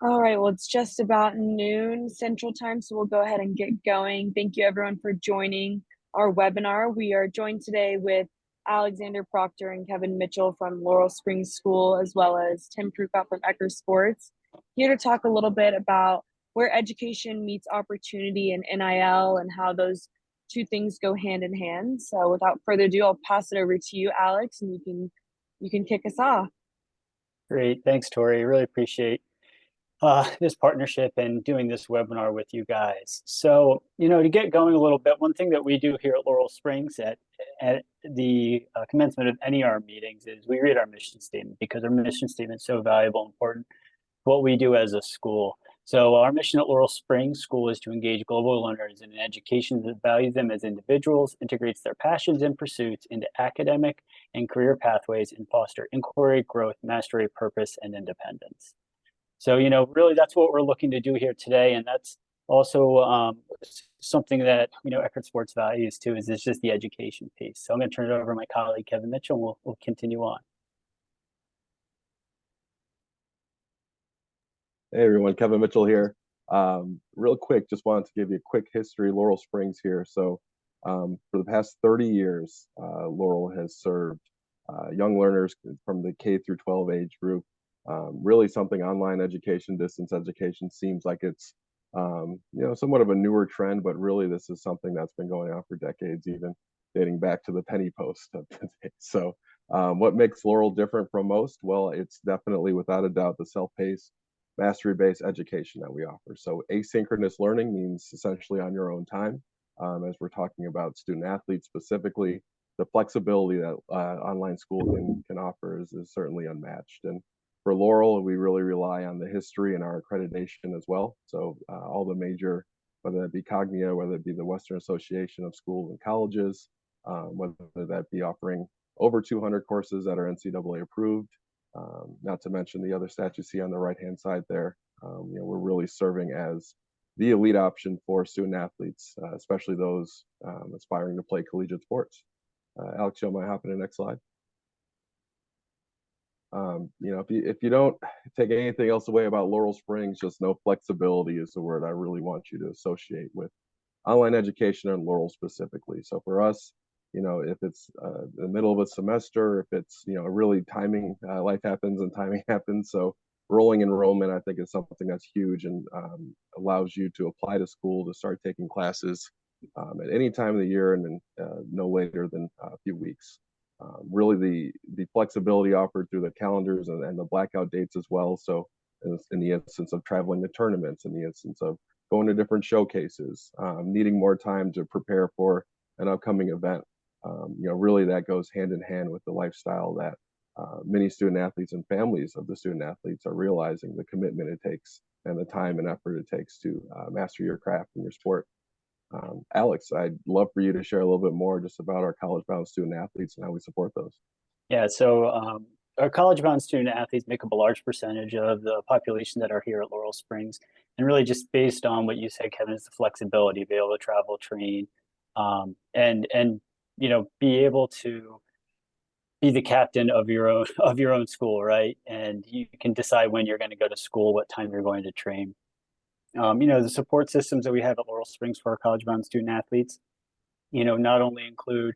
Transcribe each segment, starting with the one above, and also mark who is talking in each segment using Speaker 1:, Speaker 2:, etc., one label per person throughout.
Speaker 1: All right, well, it's just about noon Central Time, so we'll go ahead and get going. Thank you, everyone, for joining our webinar. We are joined today with Alexander Proctor and Kevin Mitchell from Laurel Springs School, as well as Tim Prukop from Ecker Sports, here to talk a little bit about where education meets opportunity and NIL and how those two things go hand in hand. So without further ado, I'll pass it over to you, Alex, and you can kick us off.
Speaker 2: Great. Thanks, Tori. Really appreciate this partnership and doing this webinar with you guys. So, to get going a little bit, one thing that we do here at Laurel Springs at the commencement of any of our meetings is we read our mission statement because our mission statement is so valuable and important to what we do as a school. So our mission at Laurel Springs School is to engage global learners in an education that values them as individuals, integrates their passions and pursuits into academic and career pathways, and foster inquiry, growth, mastery, purpose, and independence. So, really that's what we're looking to do here today. And that's also something that, Eckerd Sports values too, is it's just the education piece. So I'm going to turn it over to my colleague, Kevin Mitchell, and we'll continue on.
Speaker 3: Hey everyone, Kevin Mitchell here. Real quick, just wanted to give you a quick history of Laurel Springs here. So for the past 30 years, Laurel has served young learners from the K through 12 age group. Really something online education, distance education seems like it's somewhat of a newer trend, but really this is something that's been going on for decades, even dating back to the penny post of today. So what makes Laurel different from most? Well, it's definitely without a doubt the self-paced mastery-based education that we offer. So asynchronous learning means essentially on your own time. As we're talking about student athletes specifically, the flexibility that online school can offer is certainly unmatched. And for Laurel, we really rely on the history and our accreditation as well. So all the major, whether that be Cognia, whether it be the Western Association of Schools and Colleges, whether that be offering over 200 courses that are NCAA approved, not to mention the other stats you see on the right-hand side there. We're really serving as the elite option for student athletes, especially those aspiring to play collegiate sports. Alex, you might hop in the next slide. If you don't take anything else away about Laurel Springs, just know flexibility is the word I really want you to associate with online education and Laurel specifically. So for us, if it's the middle of a semester, if it's, really timing, life happens and timing happens. So rolling enrollment, I think, is something that's huge and allows you to apply to school to start taking classes at any time of the year and no later than a few weeks. Really the flexibility offered through the calendars and the blackout dates as well. So in the instance of traveling to tournaments, in the instance of going to different showcases, needing more time to prepare for an upcoming event. Really that goes hand in hand with the lifestyle that many student athletes and families of the student athletes are realizing the commitment it takes and the time and effort it takes to master your craft and your sport. Alex, I'd love for you to share a little bit more just about our college-bound student athletes and how we support those.
Speaker 2: Yeah, so our college-bound student athletes make up a large percentage of the population that are here at Laurel Springs. And really just based on what you said, Kevin, is the flexibility to be able to travel, train, and be able to be the captain of your own school, right? And you can decide when you're going to go to school, what time you're going to train. The support systems that we have at Laurel Springs for our college-bound student athletes, not only include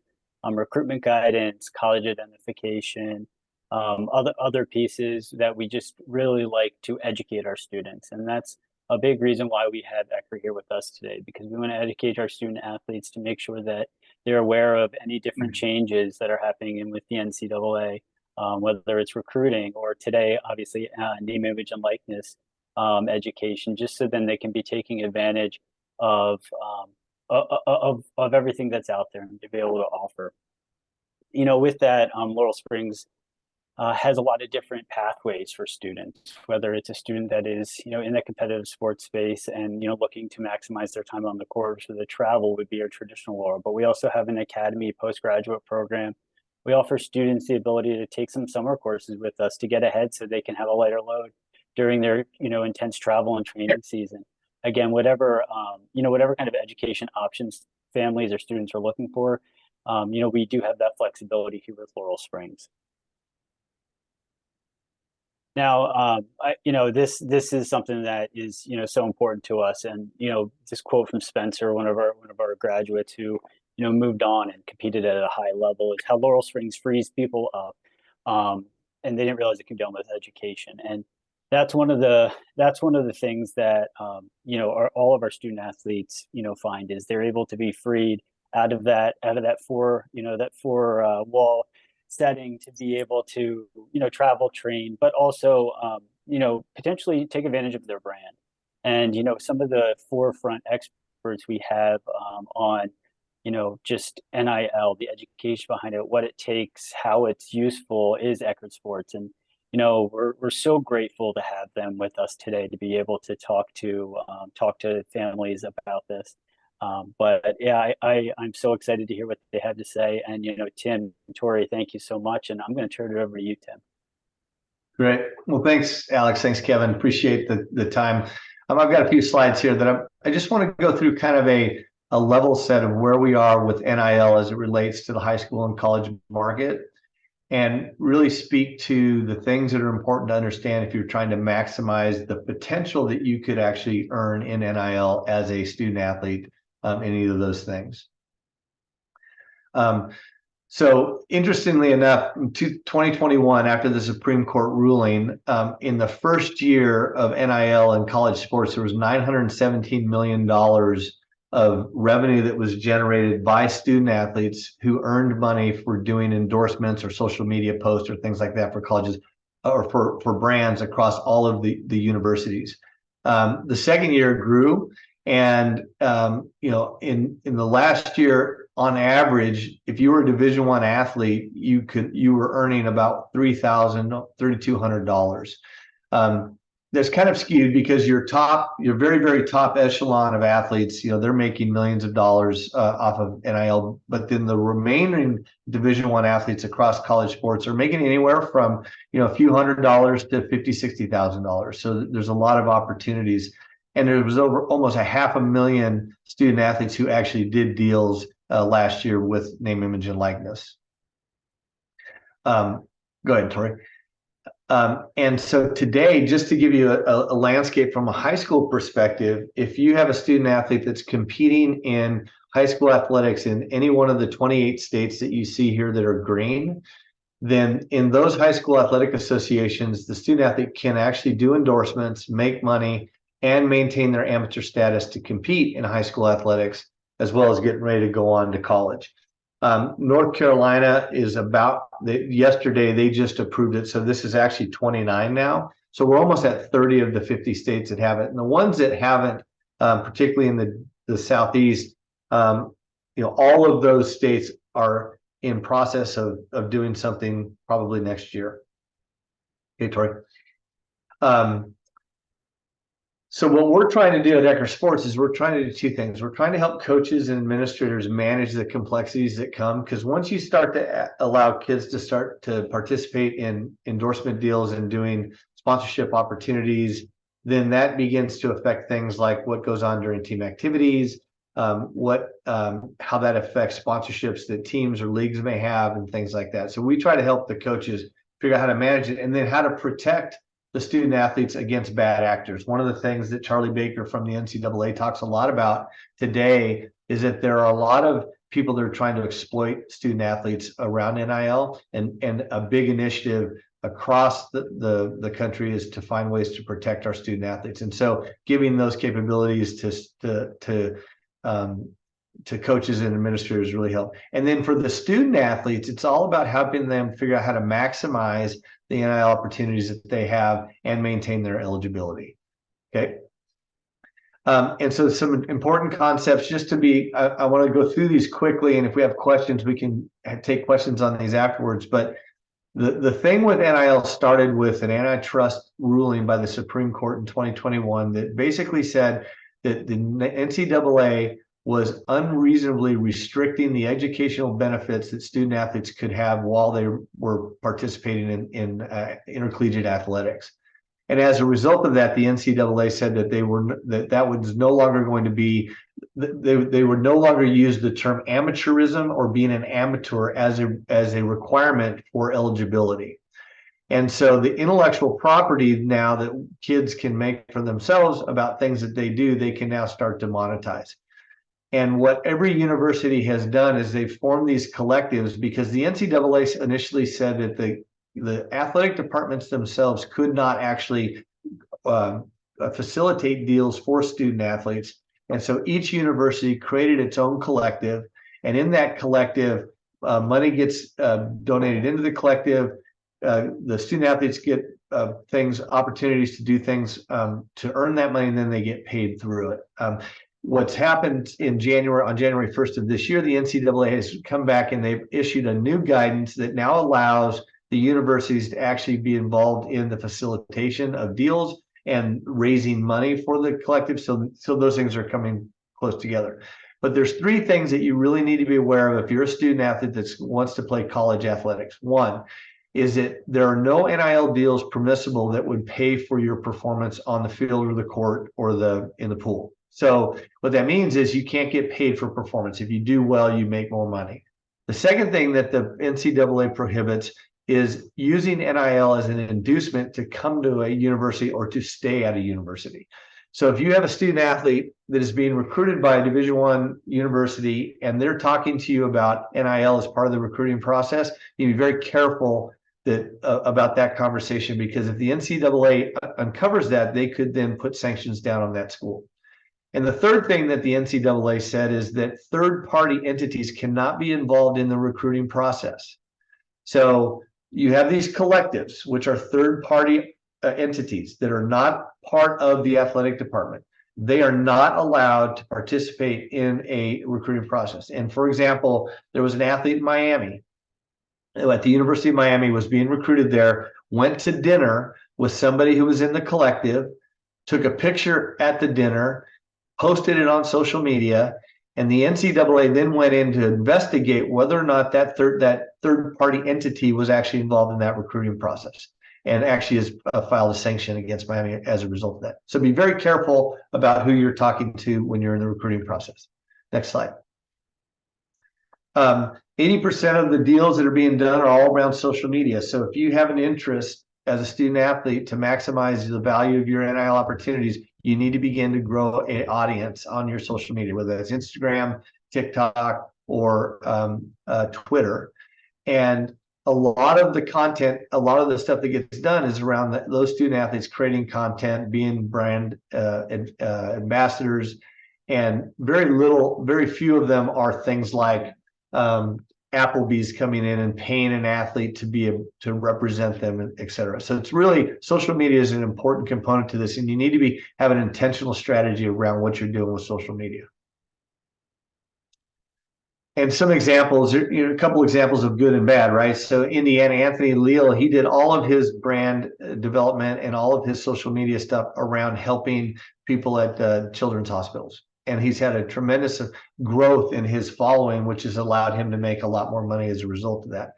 Speaker 2: recruitment guidance, college identification, other pieces that we just really like to educate our students. And that's a big reason why we have Ecker here with us today, because we want to educate our student athletes to make sure that they're aware of any different changes that are happening in with the NCAA, whether it's recruiting or today, obviously, name, image, and likeness education, just so then they can be taking advantage of everything that's out there and to be able to offer. With that, Laurel Springs has a lot of different pathways for students, whether it's a student that is, in the competitive sports space and, looking to maximize their time on the court, so the travel would be our traditional Laurel. But we also have an academy postgraduate program. We offer students the ability to take some summer courses with us to get ahead so they can have a lighter load during their, intense travel and training season. Again, whatever kind of education options families or students are looking for, we do have that flexibility here with Laurel Springs. Now, this is something that is, so important to us. And, this quote from Spencer, one of our graduates who, moved on and competed at a high level, is how Laurel Springs frees people up. Um, and they didn't realize it could be done with education. And that's one of the things that, all of our student athletes, find is they're able to be freed out of that four wall setting to be able to travel, train, but also potentially take advantage of their brand. And some of the forefront experts we have on just NIL, the education behind it, what it takes, how it's useful, is Eckerd Sports. And we're so grateful to have them with us today to be able to talk to families about this. But yeah, I'm so excited to hear what they have to say. And Tim, Tori, thank you so much. And I'm going to turn it over to you, Tim.
Speaker 4: Great. Well, thanks, Alex. Thanks, Kevin. Appreciate the time. I've got a few slides here that I just want to go through kind of a level set of where we are with NIL as it relates to the high school and college market, and really speak to the things that are important to understand if you're trying to maximize the potential that you could actually earn in NIL as a student athlete in either of those things. So interestingly enough, in 2021, after the Supreme Court ruling, in the first year of NIL in college sports, there was $917 million of revenue that was generated by student athletes who earned money for doing endorsements or social media posts or things like that for colleges or for brands across all of the universities. The second year grew, and in the last year, on average, if you were a Division I athlete, you were earning about $3,200. That's kind of skewed because your very, very top echelon of athletes, they're making millions of dollars off of NIL, but then the remaining Division I athletes across college sports are making anywhere from a few $100s to $50,000, $60,000. So there's a lot of opportunities, and there was over almost 500,000 student athletes who actually did deals last year with name, image, and likeness. Go ahead, Tori. And so today, just to give you a landscape from a high school perspective, if you have a student athlete that's competing in high school athletics in any one of the 28 states that you see here that are green, then in those high school athletic associations, the student athlete can actually do endorsements, make money, and maintain their amateur status to compete in high school athletics, as well as getting ready to go on to college. North Carolina is yesterday they just approved it. So this is actually 29 now. So we're almost at 30 of the 50 states that have it. And the ones that haven't, particularly in the Southeast, all of those states are in process of doing something probably next year. Okay, Tori. So what we're trying to do at Eckerd Sports is we're trying to do two things. We're trying to help coaches and administrators manage the complexities that come, because once you start to allow kids to start to participate in endorsement deals and doing sponsorship opportunities, then that begins to affect things like what goes on during team activities, how that affects sponsorships that teams or leagues may have, and things like that. So we try to help the coaches figure out how to manage it, and then how to protect the student athletes against bad actors. One of the things that Charlie Baker from the NCAA talks a lot about today is that there are a lot of people that are trying to exploit student athletes around NIL, and a big initiative across the country is to find ways to protect our student athletes. And so giving those capabilities to coaches and administrators really help. And then for the student athletes, it's all about helping them figure out how to maximize the NIL opportunities that they have and maintain their eligibility. Okay. And so some important concepts, just to be, I want to go through these quickly, and if we have questions, we can take questions on these afterwards. But the thing with NIL started with an antitrust ruling by the Supreme Court in 2021 that basically said that the NCAA was unreasonably restricting the educational benefits that student athletes could have while they were participating in intercollegiate athletics. And as a result of that, the NCAA said that that was no longer going to be, they would no longer use the term amateurism or being an amateur as a requirement for eligibility. And so the intellectual property now that kids can make for themselves about things that they do, they can now start to monetize. And what every university has done is they've formed these collectives, because the NCAA initially said that the athletic departments themselves could not actually facilitate deals for student athletes. And so each university created its own collective. And in that collective, money gets donated into the collective. The student athletes get opportunities to do things to earn that money, and then they get paid through it. What's happened on January 1st of this year, the NCAA has come back and they've issued a new guidance that now allows the universities to actually be involved in the facilitation of deals and raising money for the collective. So those things are coming close together. But there's three things that you really need to be aware of if you're a student athlete that wants to play college athletics. One is that there are no NIL deals permissible that would pay for your performance on the field or the court or in the pool. So what that means is you can't get paid for performance. If you do well, you make more money. The second thing that the NCAA prohibits is using NIL as an inducement to come to a university or to stay at a university. So if you have a student athlete that is being recruited by a Division I university and they're talking to you about NIL as part of the recruiting process, you need to be very careful about that conversation, because if the NCAA uncovers that, they could then put sanctions down on that school. And the third thing that the NCAA said is that third-party entities cannot be involved in the recruiting process. So you have these collectives, which are third-party entities that are not part of the athletic department. They are not allowed to participate in a recruiting process. And for example, there was an athlete in Miami at the University of Miami, was being recruited there, went to dinner with somebody who was in the collective, took a picture at the dinner, posted it on social media, and the NCAA then went in to investigate whether or not that third-party entity was actually involved in that recruiting process, and actually has filed a sanction against Miami as a result of that. So be very careful about who you're talking to when you're in the recruiting process. Next slide. 80% of the deals that are being done are all around social media. So if you have an interest as a student athlete to maximize the value of your NIL opportunities, you need to begin to grow an audience on your social media, whether that's Instagram, TikTok, or Twitter. And a lot of the content, a lot of the stuff that gets done is around those student athletes creating content, being brand ambassadors, and very few of them are things like Applebee's coming in and paying an athlete to represent them, et cetera. So it's really, social media is an important component to this, and you need to have an intentional strategy around what you're doing with social media. And some examples, a couple examples of good and bad, right? So Indiana, Anthony Leal, he did all of his brand development and all of his social media stuff around helping people at children's hospitals. And he's had a tremendous growth in his following, which has allowed him to make a lot more money as a result of that.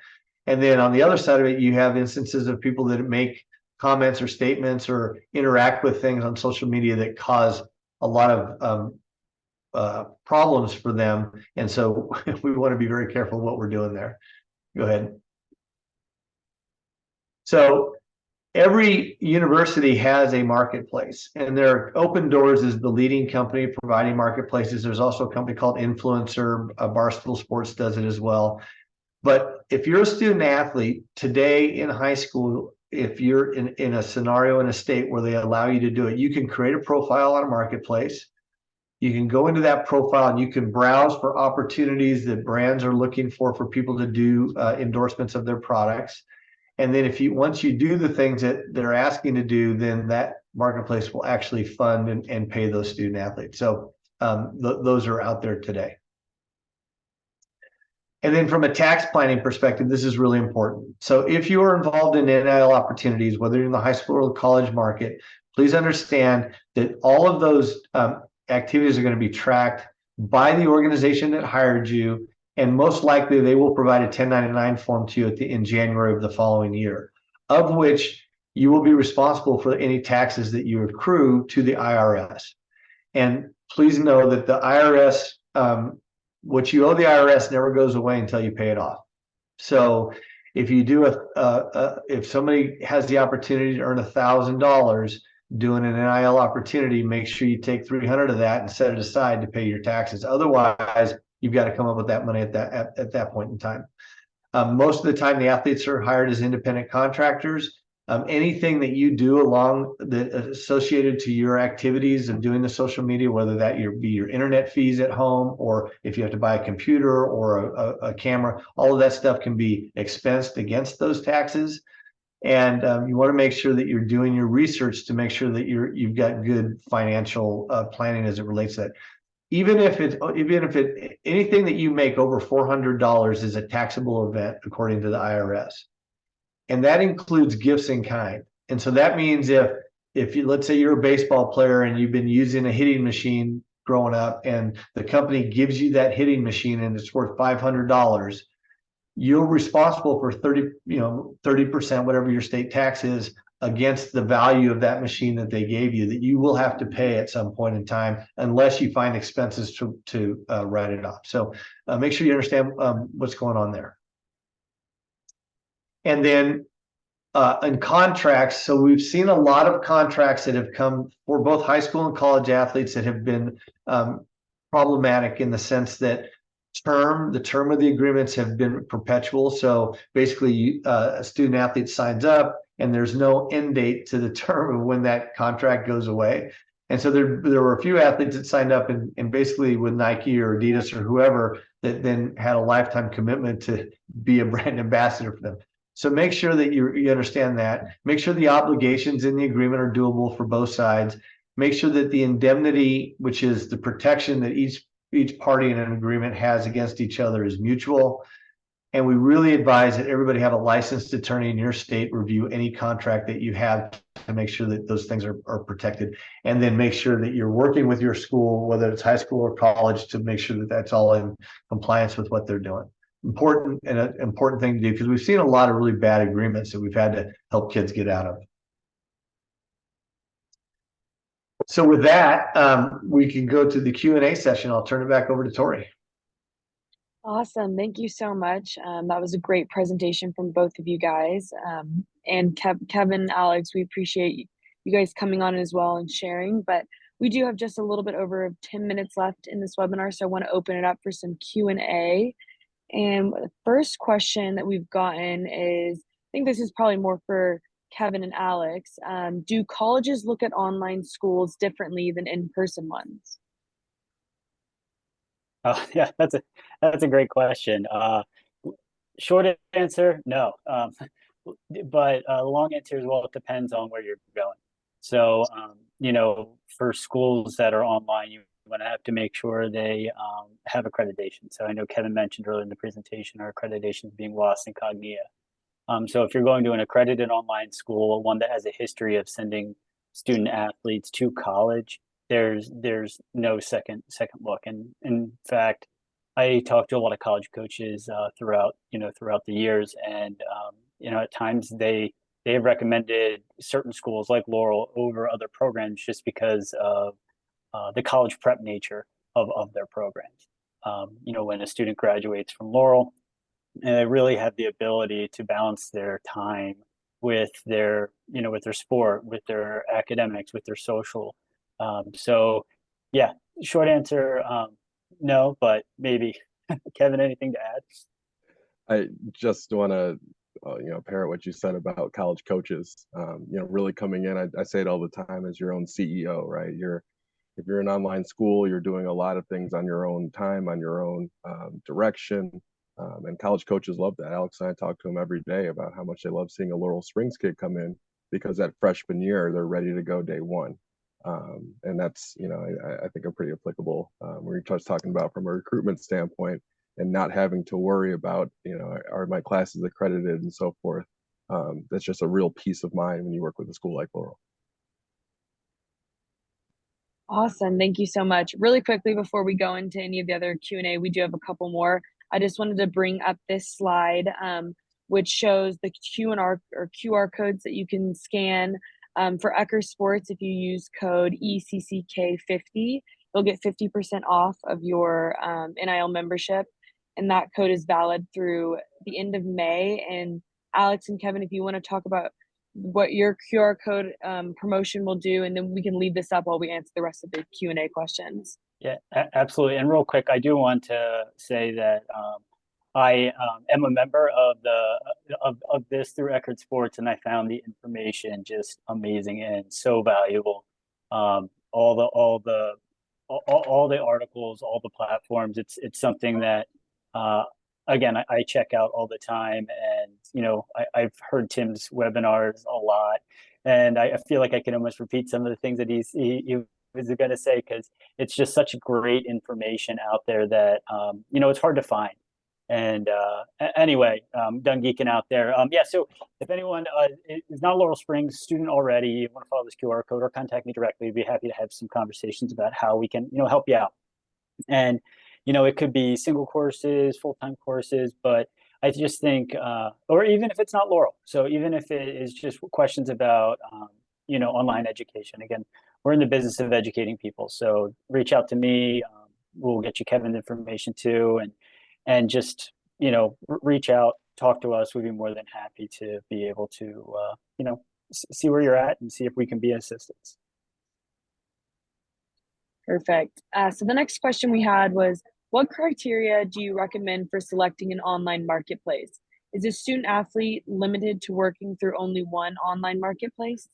Speaker 4: And then on the other side of it, you have instances of people that make comments or statements or interact with things on social media that cause a lot of problems for them. And so we want to be very careful what we're doing there. Go ahead. So every university has a marketplace, and Open Doors is the leading company providing marketplaces. There's also a company called Influencer, Barstool Sports does it as well. But if you're a student athlete today in high school, if you're in a scenario in a state where they allow you to do it, you can create a profile on a marketplace. You can go into that profile and you can browse for opportunities that brands are looking for people to do endorsements of their products. And then once you do the things that they're asking to do, then that marketplace will actually fund and pay those student athletes. So those are out there today. And then from a tax planning perspective, this is really important. So if you are involved in NIL opportunities, whether you're in the high school or the college market, please understand that all of those activities are going to be tracked by the organization that hired you, and most likely they will provide a 1099 form to you in January of the following year, of which you will be responsible for any taxes that you accrue to the IRS. And please know that the IRS, what you owe the IRS never goes away until you pay it off. So if you do if somebody has the opportunity to earn $1,000 doing an NIL opportunity, make sure you take 300 of that and set it aside to pay your taxes. Otherwise, you've got to come up with that money at that point in time. Most of the time, the athletes are hired as independent contractors. Anything that you do along associated to your activities of doing the social media, whether that be your internet fees at home, or if you have to buy a computer or a camera, all of that stuff can be expensed against those taxes. And you want to make sure that you're doing your research to make sure that you've got good financial planning as it relates to that. Even if anything that you make over $400 is a taxable event according to the IRS, and that includes gifts in kind. And so that means if you, let's say you're a baseball player and you've been using a hitting machine growing up, and the company gives you that hitting machine and it's worth $500, you're responsible for 30%, whatever your state tax is, against the value of that machine that they gave you, that you will have to pay at some point in time, unless you find expenses to write it off. So make sure you understand what's going on there. And then in contracts, so we've seen a lot of contracts that have come for both high school and college athletes that have been problematic in the sense that the term of the agreements have been perpetual. So basically, a student athlete signs up and there's no end date to the term of when that contract goes away. And so there were a few athletes that signed up and basically with Nike or Adidas or whoever that then had a lifetime commitment to be a brand ambassador for them. So make sure that you understand that. Make sure the obligations in the agreement are doable for both sides. Make sure that the indemnity, which is the protection that each party in an agreement has against each other, is mutual. And we really advise that everybody have a licensed attorney in your state review any contract that you have to make sure that those things are protected. And then make sure that you're working with your school, whether it's high school or college, to make sure that that's all in compliance with what they're doing. Important and an important thing to do, because we've seen a lot of really bad agreements that we've had to help kids get out of. So with that, we can go to the Q&A session. I'll turn it back over to Tori.
Speaker 1: Awesome. Thank you so much. That was a great presentation from both of you guys. And Kevin, Alex, we appreciate you guys coming on as well and sharing. But we do have just a little bit over 10 minutes left in this webinar, so I want to open it up for some Q&A. And the first question that we've gotten is, I think this is probably more for Kevin and Alex. Do colleges look at online schools differently than in-person ones?
Speaker 2: Oh, yeah, that's a great question. Short answer, no. But the long answer is, well, it depends on where you're going. So, for schools that are online, you want to have to make sure they have accreditation. So I know Kevin mentioned earlier in the presentation, our accreditation is being lost in Cognia. So if you're going to an accredited online school, one that has a history of sending student athletes to college, there's no second look. And in fact, I talked to a lot of college coaches throughout the years, and at times they have recommended certain schools like Laurel over other programs just because of the college prep nature of their programs. When a student graduates from Laurel, and they really have the ability to balance their time with their sport, with their academics, with their social. So yeah, short answer, no, but maybe. Kevin, anything to add?
Speaker 3: I just want to parrot what you said about college coaches. Really coming in, I say it all the time, as your own CEO, right? If you're an online school, you're doing a lot of things on your own time, on your own direction. And college coaches love that. Alex and I talk to them every day about how much they love seeing a Laurel Springs kid come in, because that freshman year, they're ready to go day one. And that's, I think are pretty applicable when you're just talking about from a recruitment standpoint, and not having to worry about, are my classes accredited and so forth. That's just a real peace of mind when you work with a school like Laurel.
Speaker 1: Awesome. Thank you so much. Really quickly, before we go into any of the other Q&A, we do have a couple more. I just wanted to bring up this slide, which shows the QR codes that you can scan for Ecker Sports. If you use code ECCK50, you'll get 50% off of your NIL membership. and that code is valid through the end of May. And Alex and Kevin, if you want to talk about what your QR code promotion will do, and then we can leave this up while we answer the rest of the Q&A questions.
Speaker 2: Yeah, absolutely. And real quick, I do want to say that I am a member of this through Eckerd Sports, and I found the information just amazing and so valuable. All the articles, all the platforms. It's something that again I check out all the time, and I've heard Tim's webinars a lot, and I feel like I can almost repeat some of the things that he was going to say, because it's just such great information out there that it's hard to find. And anyway, done geeking out there. Yeah, so if anyone is not a Laurel Springs student already, you want to follow this QR code or contact me directly, I'd be happy to have some conversations about how we can help you out. And it could be single courses, full-time courses, but I just think, or even if it's not Laurel, so even if it is just questions about online education. Again, we're in the business of educating people, so reach out to me. We'll get you Kevin's information too, and just reach out, talk to us. We'd be more than happy to be able to see where you're at and see if we can be assistance.
Speaker 1: Perfect. So the next question we had was, what criteria do you recommend for selecting an online marketplace? Is a student athlete limited to working through only one online marketplace?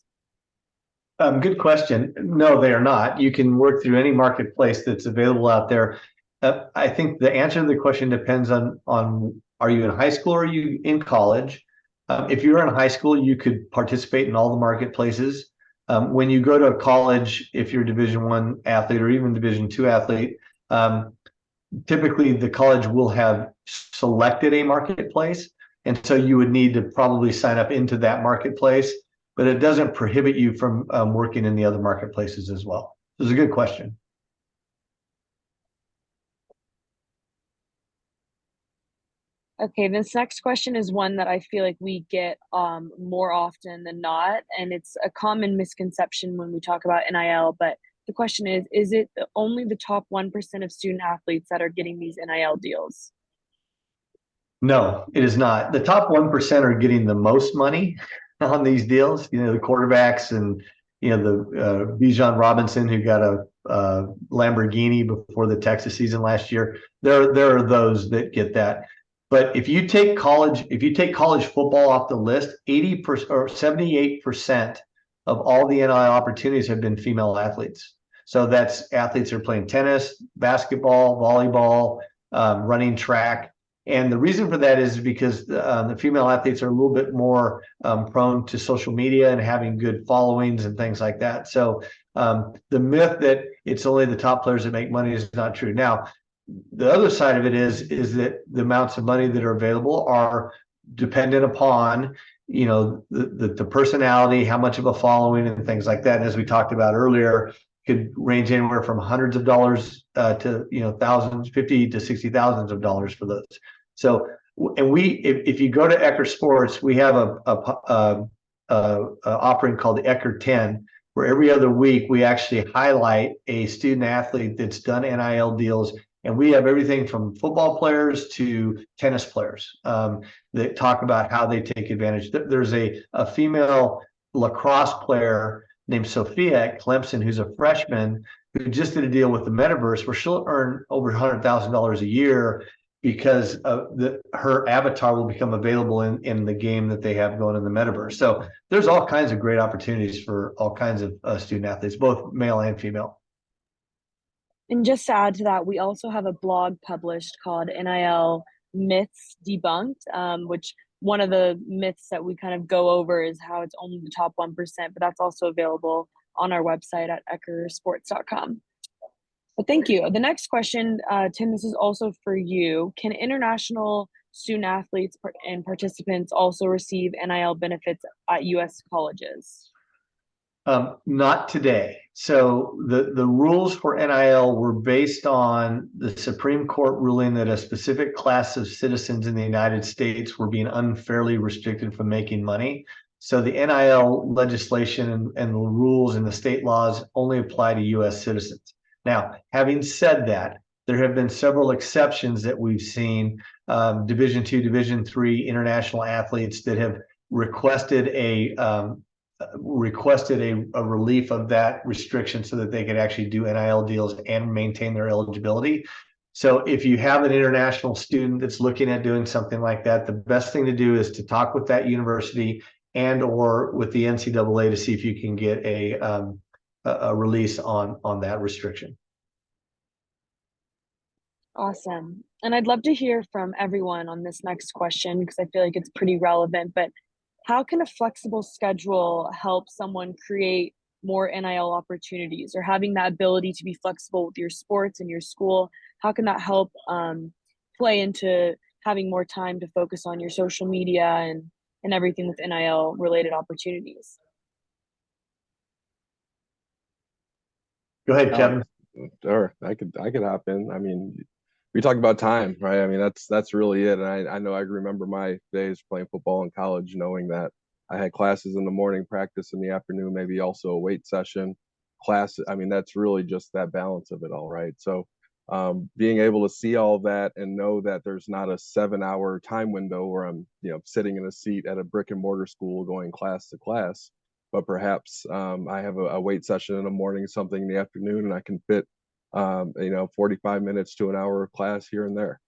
Speaker 4: Good question. No, they are not. You can work through any marketplace that's available out there. I think the answer to the question depends on are you in high school or are you in college? If you're in high school, you could participate in all the marketplaces. When you go to college, if you're a Division I athlete or even Division II athlete, typically the college will have selected a marketplace. And so you would need to probably sign up into that marketplace, but it doesn't prohibit you from working in the other marketplaces as well. This is a good question.
Speaker 1: Okay, this next question is one that I feel like we get more often than not, and it's a common misconception when we talk about NIL, but the question is it only the top 1% of student athletes that are getting these NIL deals?
Speaker 4: No, it is not. The top 1% are getting the most money on these deals. The quarterbacks and the Bijan Robinson, who got a Lamborghini before the Texas season last year. There are those that get that. But if you take college football off the list, 80% or 78% of all the NIL opportunities have been female athletes. So that's athletes who are playing tennis, basketball, volleyball, running track. And the reason for that is because the female athletes are a little bit more prone to social media and having good followings and things like that. So the myth that it's only the top players that make money is not true. Now, the other side of it is that the amounts of money that are available are dependent upon the personality, how much of a following, and things like that. And as we talked about earlier, could range anywhere from hundreds of dollars to thousands, 50 to 60 thousands of dollars for those. So, and if you go to Eckerd Sports, we have a offering called the Eckerd 10, where every other week we actually highlight a student athlete that's done NIL deals. And we have everything from football players to tennis players that talk about how they take advantage. There's a female lacrosse player named Sophia at Clemson, who's a freshman, who just did a deal with the metaverse where she'll earn over $100,000 a year because her avatar will become available in the game that they have going in the metaverse. So there's all kinds of great opportunities for all kinds of student athletes, both male and female.
Speaker 1: And just to add to that, we also have a blog published called NIL Myths Debunked, which one of the myths that we kind of go over is how it's only the top 1%, but that's also available on our website at eckersports.com. But thank you. The next question, Tim, this is also for you. Can international student athletes and participants also receive NIL benefits at U.S. colleges?
Speaker 4: Not today. So the rules for NIL were based on the Supreme Court ruling that a specific class of citizens in the United States were being unfairly restricted from making money. So the NIL legislation and the rules and the state laws only apply to U.S. citizens. Now, having said that, There have been several exceptions that we've seen, Division II, Division III international athletes that have requested a relief of that restriction so that they could actually do NIL deals and maintain their eligibility. So if you have an international student that's looking at doing something like that, the best thing to do is to talk with that university and or with the NCAA to see if you can get a release on that restriction.
Speaker 1: Awesome. And I'd love to hear from everyone on this next question because I feel like it's pretty relevant. But how can a flexible schedule help someone create more NIL opportunities, or having that ability to be flexible with your sports and your school? How can that help play into having more time to focus on your social media and everything with NIL related opportunities?
Speaker 4: Go ahead, Kevin.
Speaker 3: Sure, I could hop in. I mean, we talk about time, right? I mean, that's really it. And I know I remember my days playing football in college, knowing that I had classes in the morning, practice in the afternoon, maybe also a weight session, class. I mean, that's really just that balance of it all, right? So being able to see all that and know that there's not a 7-hour time window where I'm, sitting in a seat at a brick and mortar school going class to class, but perhaps I have a weight session in the morning, something in the afternoon, and I can fit 45 minutes to an hour of class here and there.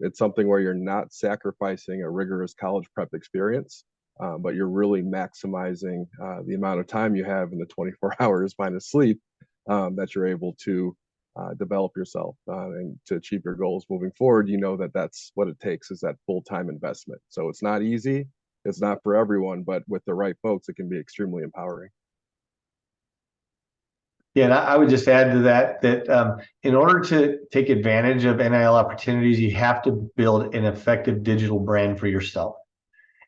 Speaker 3: It's something where you're not sacrificing a rigorous college prep experience, but you're really maximizing the amount of time you have in the 24 hours minus sleep that you're able to develop yourself and to achieve your goals moving forward. You know that's what it takes, is that full-time investment. So it's not easy. It's not for everyone, but with the right folks, it can be extremely empowering.
Speaker 4: Yeah, and I would just add to that in order to take advantage of NIL opportunities, you have to build an effective digital brand for yourself,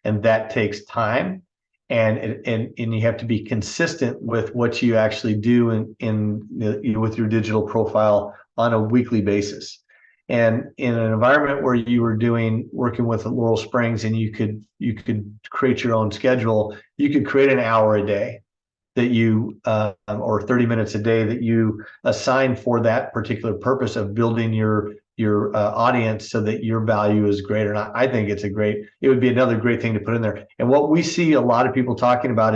Speaker 4: and that takes time, and you have to be consistent with what you actually do with your digital profile on a weekly basis. And in an environment where you were working with Laurel Springs, and you could create your own schedule, you could create an hour a day that you or 30 minutes a day that you assign for that particular purpose of building your audience so that your value is greater. And I think it would be another great thing to put in there. And what we see a lot of people talking about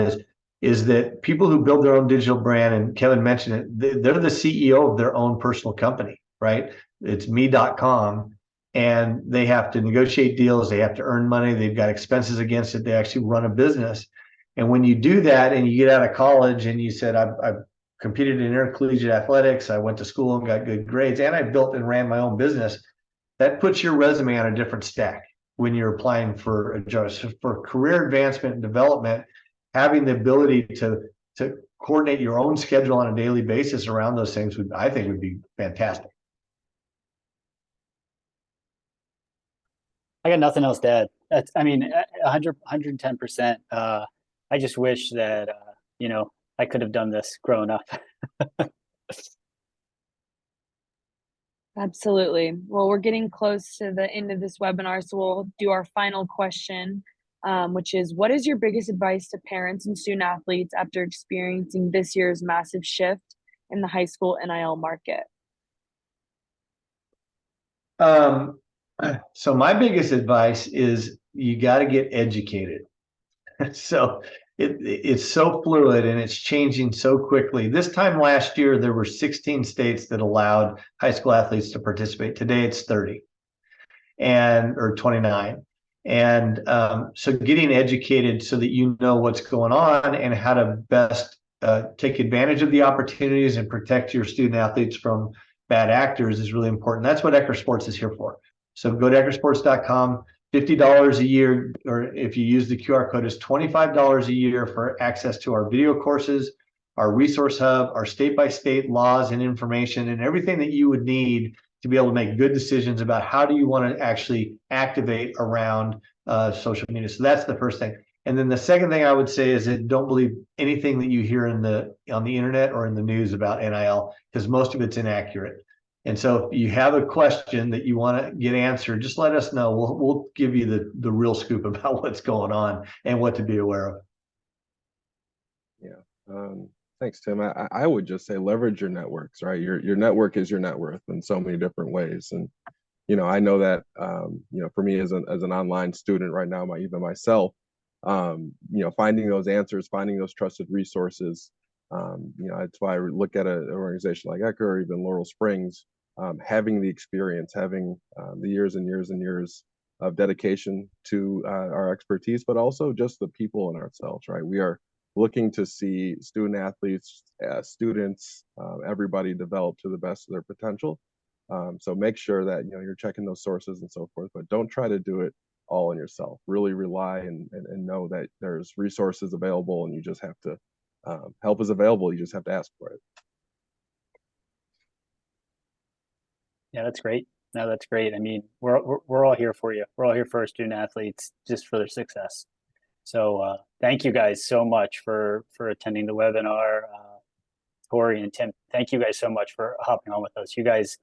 Speaker 4: is that people who build their own digital brand, and Kevin mentioned it, they're the CEO of their own personal company, right? It's me.com. And they have to negotiate deals. They have to earn money. They've got expenses against it. They actually run a business. And when you do that and you get out of college and you said, I've competed in intercollegiate athletics, I went to school and got good grades, and I built and ran my own business, that puts your resume on a different stack when you're applying for a job. So for career advancement and development, having the ability to coordinate your own schedule on a daily basis around those things I think would be fantastic.
Speaker 2: I got nothing else to add. 110%. I just wish that, I could have done this growing up.
Speaker 1: Absolutely. Well, we're getting close to the end of this webinar, so we'll do our final question, which is, what is your biggest advice to parents and student athletes after experiencing this year's massive shift in the high school NIL market?
Speaker 4: So my biggest advice is you got to get educated. So it's so fluid and it's changing so quickly. This time last year, there were 16 states that allowed high school athletes to participate. Today it's 30 or 29. And so getting educated so that you know what's going on and how to best take advantage of the opportunities and protect your student athletes from bad actors is really important. That's what Ecker Sports is here for. So go to eckersports.com. $50 a year, or if you use the QR code, is $25 a year for access to our video courses, our resource hub, our state-by-state laws and information, and everything that you would need to be able to make good decisions about how do you want to actually activate around social media. So that's the first thing. And then the second thing I would say is that don't believe anything that you hear on the internet or in the news about NIL, because most of it's inaccurate. And so if you have a question that you want to get answered, just let us know. We'll give you the real scoop about what's going on and what to be aware of.
Speaker 3: Yeah. Thanks, Tim. I would just say leverage your networks, right? Your network is your net worth in so many different ways. And, I know that, for me as an online student right now, even myself, finding those answers, finding those trusted resources, that's why I look at an organization like Ecker or even Laurel Springs, having the experience, having the years and years and years of dedication to our expertise, but also just the people in ourselves, right? We are looking to see student athletes, students, everybody develop to the best of their potential. So make sure that you're checking those sources and so forth, but don't try to do it all on yourself. Really rely and know that there's resources available, and you just have to help is available. You just have to ask for it.
Speaker 2: Yeah, that's great. No, that's great. I mean, we're all here for you. We're all here for our student athletes, just for their success. So thank you guys so much for attending the webinar. Tori and Tim, thank you guys so much for hopping on with us. You guys,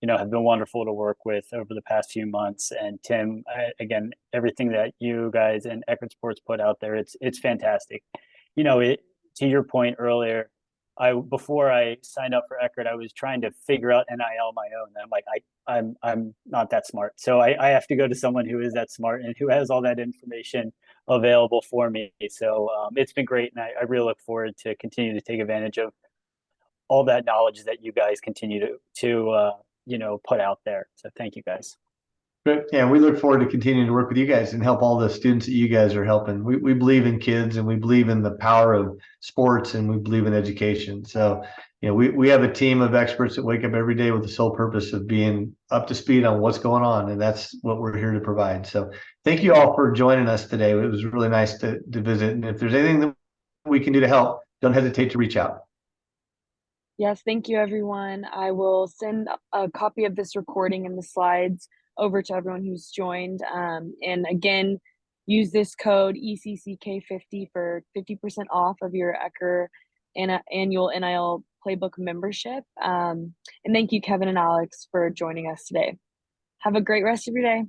Speaker 2: have been wonderful to work with over the past few months. And Tim, again, everything that you guys and Eckerd Sports put out there, it's fantastic. To your point earlier, before I signed up for Eckerd, I was trying to figure out NIL my own. And I'm like, I'm not that smart. So I have to go to someone who is that smart and who has all that information available for me. So it's been great, and I really look forward to continue to take advantage of all that knowledge that you guys continue to put out there. So thank you guys.
Speaker 4: Good. Yeah, we look forward to continuing to work with you guys and help all the students that you guys are helping. We believe in kids, and we believe in the power of sports, and we believe in education. So, we have a team of experts that wake up every day with the sole purpose of being up to speed on what's going on, and that's what we're here to provide. So thank you all for joining us today. It was really nice to visit. And if there's anything that we can do to help, don't hesitate to reach out.
Speaker 1: Yes, thank you, everyone. I will send a copy of this recording and the slides over to everyone who's joined. And again, use this code ECCK50 for 50% off of your Ecker annual NIL playbook membership. And thank you, Kevin and Alex, for joining us today. Have a great rest of your day.